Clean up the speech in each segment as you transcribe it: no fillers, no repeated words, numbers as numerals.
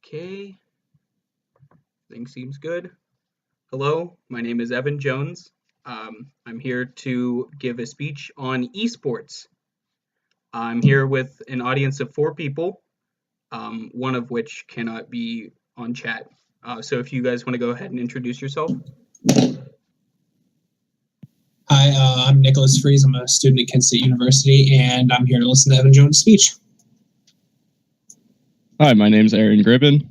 Okay, things seems good. Hello, my name is Evan Jones. I'm here to give a speech on eSports. I'm here with an audience of 4 people, one of which cannot be on chat. So if you guys want to go ahead and introduce yourself. Hi, I'm Nicholas Fries. I'm a student at Kent State University, and I'm here to listen to Evan Jones' speech. Hi, my name's Aaron Gribben.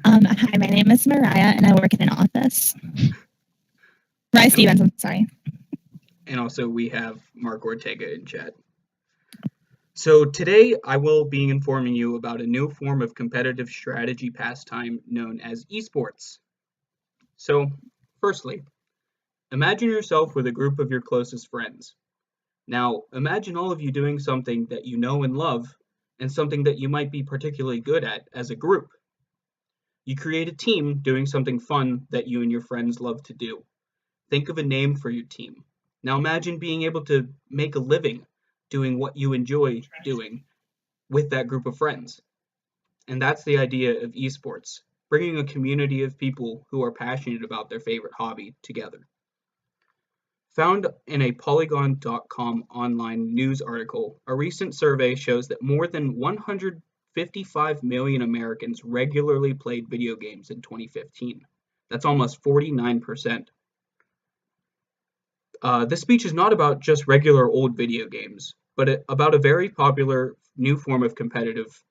Hi, my name is Mariah, and I work in an office. Mariah Stevens, I'm sorry. And also we have Mark Ortega in chat. So today I will be informing you about a new form of competitive strategy pastime known as eSports. So, firstly, imagine yourself with a group of your closest friends. Now, imagine all of you doing something that you know and love, and something that you might be particularly good at as a group. You create a team doing something fun that you and your friends love to do. Think of a name for your team. Now imagine being able to make a living doing what you enjoy doing with that group of friends. And that's the idea of esports, bringing a community of people who are passionate about their favorite hobby together. Found in a Polygon.com online news article, a recent survey shows that more than 155 million Americans regularly played video games in 2015. That's almost 49%. This speech is not about just regular old video games, but about a very popular new form of competitive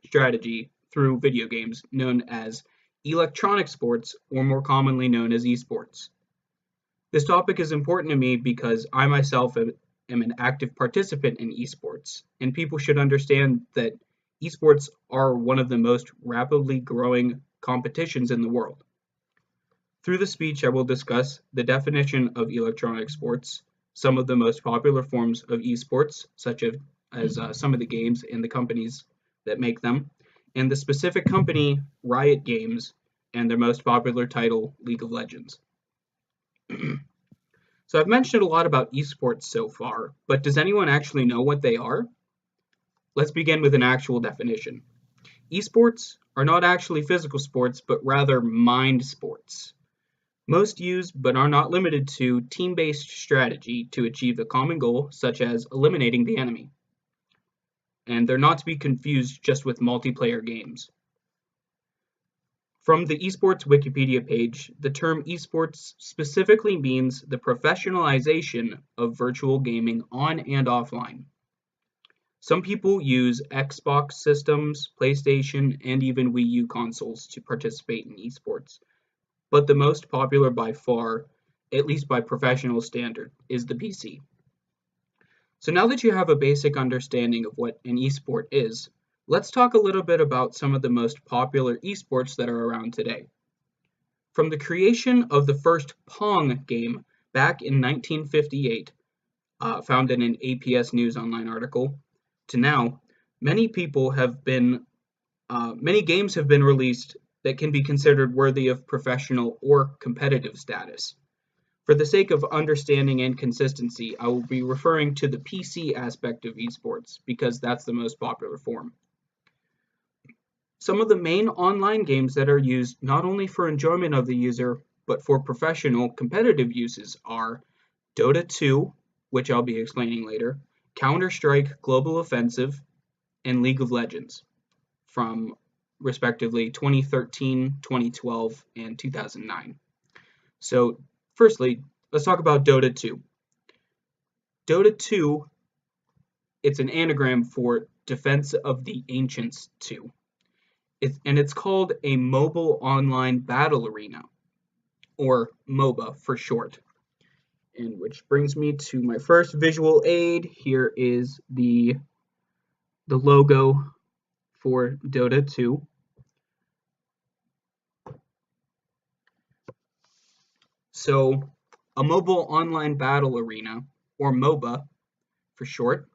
strategy through video games known as electronic sports, or more commonly known as esports. This topic is important to me because I myself am an active participant in esports, and people should understand that esports are one of the most rapidly growing competitions in the world. Through the speech, I will discuss the definition of electronic sports, some of the most popular forms of esports, such as some of the games and the companies that make them, and the specific company, Riot Games, and their most popular title, League of Legends. So I've mentioned a lot about esports so far, but does anyone actually know what they are? Let's begin with an actual definition. Esports are not actually physical sports, but rather mind sports. Most use, but are not limited to, team-based strategy to achieve a common goal, such as eliminating the enemy. And they're not to be confused just with multiplayer games. From the eSports Wikipedia page, the term eSports specifically means the professionalization of virtual gaming on and offline. Some people use Xbox systems, PlayStation, and even Wii U consoles to participate in eSports, but the most popular by far, at least by professional standard, is the PC. So now that you have a basic understanding of what an eSport is, let's talk a little bit about some of the most popular esports that are around today. From the creation of the first Pong game back in 1958, found in an APS News Online article, to now, many games have been released that can be considered worthy of professional or competitive status. For the sake of understanding and consistency, I will be referring to the PC aspect of esports because that's the most popular form. Some of the main online games that are used not only for enjoyment of the user, but for professional competitive uses are Dota 2, which I'll be explaining later, Counter-Strike Global Offensive, and League of Legends, from respectively 2013, 2012, and 2009. So, firstly, let's talk about Dota 2. Dota 2, it's an anagram for Defense of the Ancients 2. It's called a Mobile Online Battle Arena, or MOBA for short. And which brings me to my first visual aid. Here is the logo for Dota 2. So, a Mobile Online Battle Arena, or MOBA for short,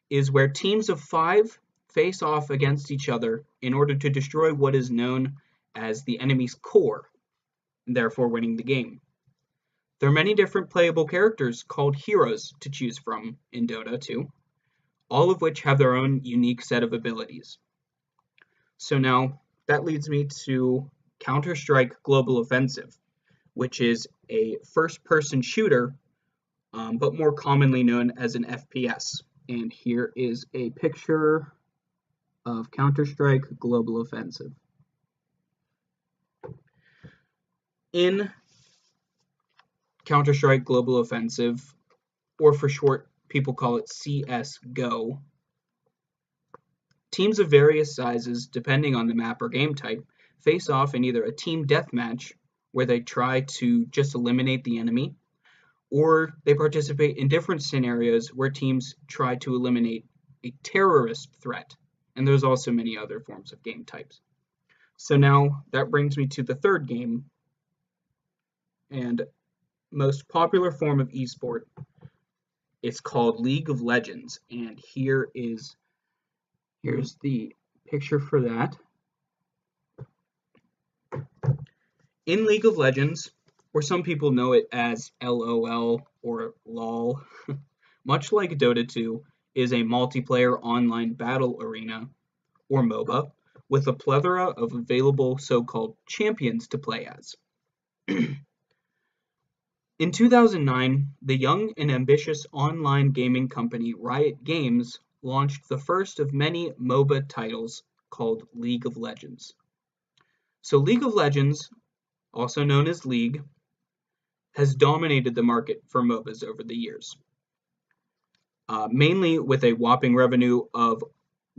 is where teams of 5 face off against each other in order to destroy what is known as the enemy's core, therefore winning the game. There are many different playable characters called heroes to choose from in Dota 2, all of which have their own unique set of abilities. So now that leads me to Counter-Strike Global Offensive, which is a first-person shooter, but more commonly known as an FPS. And here is a picture of Counter-Strike Global Offensive. In Counter-Strike Global Offensive, or for short, people call it CS:GO, teams of various sizes, depending on the map or game type, face off in either a team deathmatch, where they try to just eliminate the enemy, or they participate in different scenarios where teams try to eliminate a terrorist threat. And there's also many other forms of game types. So now that brings me to the third game, and most popular form of esport. It's called League of Legends, and here's the picture for that. In League of Legends, or some people know it as LOL or LOL, much like Dota 2, is a multiplayer online battle arena, or MOBA, with a plethora of available so-called champions to play as. In 2009, the young and ambitious online gaming company Riot Games launched the first of many MOBA titles called League of Legends. So League of Legends, also known as League, has dominated the market for MOBAs over the years, mainly with a whopping revenue of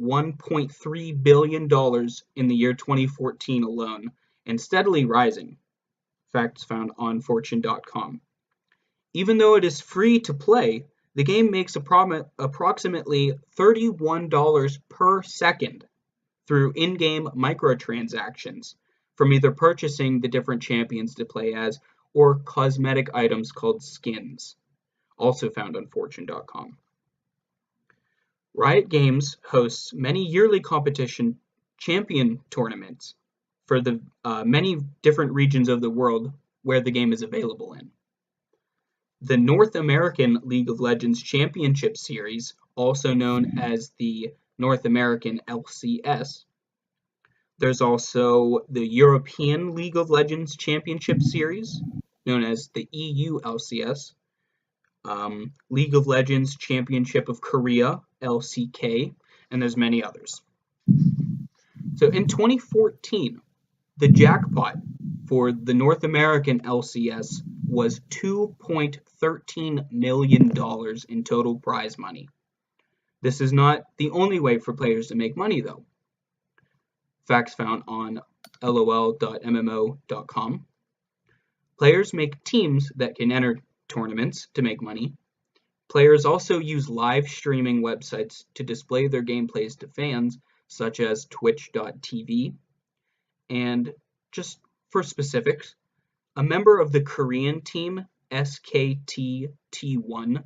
$1.3 billion in the year 2014 alone, and steadily rising. Facts found on Fortune.com. Even though it is free to play, the game makes approximately $31 per second through in-game microtransactions from either purchasing the different champions to play as or cosmetic items called skins, also found on Fortune.com. Riot Games hosts many yearly competition champion tournaments for the many different regions of the world where the game is available in. The North American League of Legends Championship Series, also known as the North American LCS. There's also the European League of Legends Championship Series, known as the EU LCS. League of Legends Championship of Korea, LCK, and there's many others. So in 2014, the jackpot for the North American LCS was $2.13 million in total prize money. This is not the only way for players to make money, though. Facts found on lol.mmo.com. Players make teams that can enter tournaments to make money. Players also use live streaming websites to display their gameplays to fans, such as twitch.tv. And just for specifics, a member of the Korean team SKT-T1,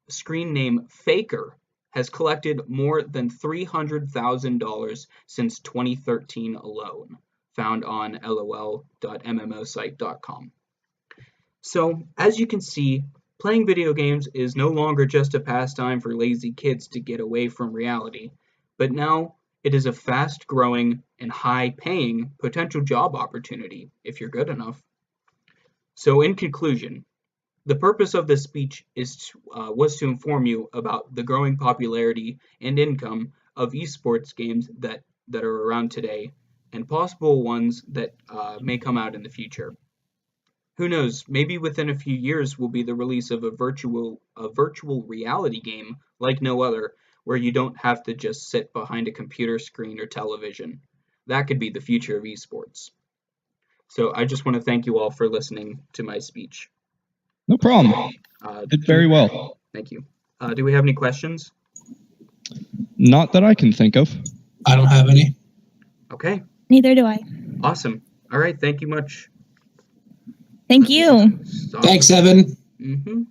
screen name Faker, has collected more than $300,000 since 2013 alone, found on lol.mmosite.com. So, as you can see, playing video games is no longer just a pastime for lazy kids to get away from reality, but now it is a fast-growing and high-paying potential job opportunity if you're good enough. So in conclusion, the purpose of this speech was to inform you about the growing popularity and income of esports games that are around today and possible ones that may come out in the future. Who knows, maybe within a few years will be the release of a virtual reality game like no other, where you don't have to just sit behind a computer screen or television. That could be the future of esports. So I just want to thank you all for listening to my speech. No problem. Did very well. Thank you. Do we have any questions? Not that I can think of. I don't have any. Okay. Neither do I. Awesome. All right. Thank you much. Thank you. Thanks, Evan. And